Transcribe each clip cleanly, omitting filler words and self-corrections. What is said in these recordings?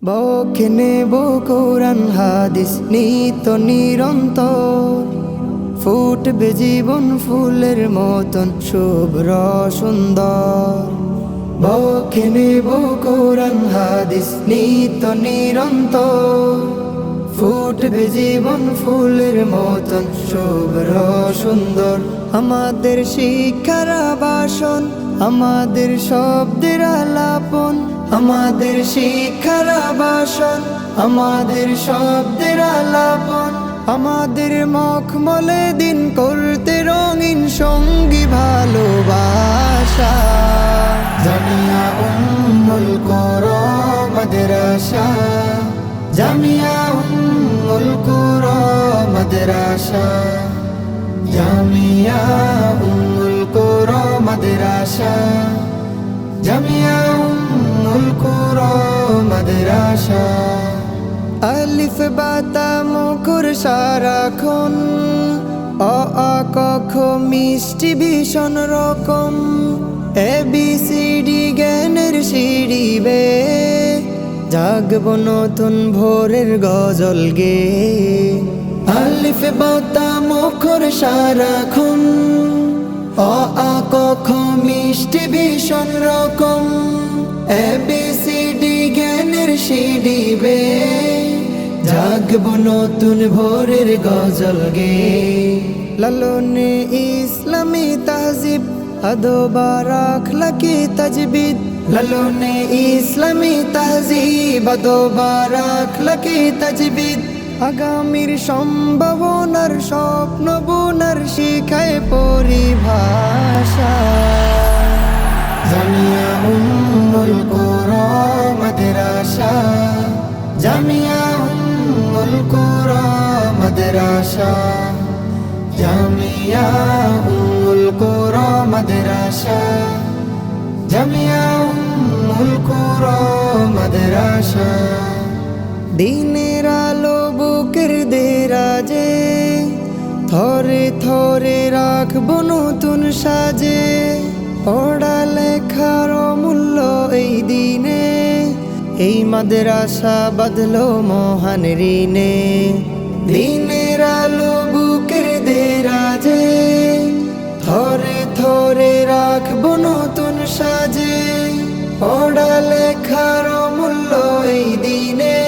বক্ষে নেব কোরআন হাদিস নিত নিরন্তর, ফুটবে জীবন ফুলের মতন শুভ্র সুন্দর। বক্ষে নেব কোরআন হাদিস নিত নিরন্তর, ফুটবে জীবন ফুলের মতন শুভ্র সুন্দর। আমাদের শিক্ষার আবাসন, আমাদের শব্দের আলাপন, আমাদের শিক্ষার আবাসন, আমাদের শব্দের আলাপন, আমাদের মখমলে দিন করতে রঙিন সঙ্গী ভালোবাসা। জামিয়া উম্মুল কুরা মাদ্রাসা, জামিয়া উম্মুল কুরা মাদ্রাসা, জামিয়া উম্মুল কুরা মাদ্রাসা, জামিয়া উম্মুল কুরা মাদ্রাসা। আলিফ বা তা মুখর সারাক্ষণ, অ আ ক খ মিষ্টি ভীষণ রকম, ABCD জ্ঞানের সিঁড়ি বেয়ে জাগব নতুন ভোরের গজল গে। আলিফ বা তা মুখর সারাক্ষণ, অ আ ক খ মিষ্টি ভীষণ রকম, ABCD জ্ঞানের সিঁড়ি বেয়ে জাগব নতুন ভোরের গজল গে। লালনে ইসলামী তাহজিব আদব আখলাকি তাজবিদ, লালনে ইসলামী তাহজিব আদব আখলাকি তাজবিদ। আগামীর সম্ভাবনার স্বপ্ন বুনার শিখায় পরিভাষা। জামিয়া উম্মুল কুরা মাদ্রাসা, জামিয়া উম্মুল কুরা মাদ্রাসা, জামিয়া উম্মুল কুরা মাদ্রাসা, জামিয়া উম্মুল কুরা মাদ্রাসা। দিনের আলো বুকের দেরাজে, থরে থরে রাখবো নতুন সাজে। পড়ালেখার অমূল্য এই দিনে, এই মাদ্রাসা বাঁধলো মহান ঋণে। দিনের আলো বুকের দেরাজে, থরে থরে রাখবো নতুন সাজে। পড়ালেখার অমূল্য এই দিনে,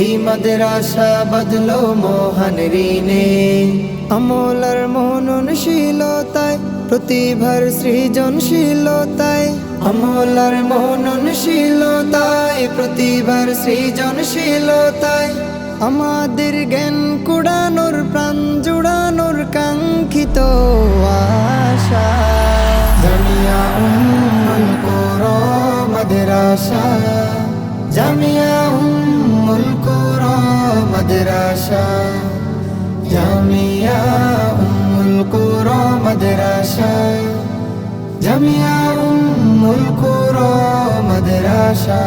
এই মাদ্রাসা বাঁধলো মহান ঋণে। আমল আর মননশীলতায়, প্রতিভার সৃজনশীলতায়, আমল আর মননশীলতায়, প্রতিভার সৃজনশীলতায় আমাদের জ্ঞান কুড়ানোর প্রাণ জুড়ানোর কাঙ্ক্ষিত আশা। জামিয়া উম্মুল কুরা মাদ্রাসা, জামিয়া উম্মুল কুরা মাদ্রাসা, জামিয়া উম্মুল কুরা মাদ্রাসা, জামিয়া উম্মুল কুরা মাদ্রাসা।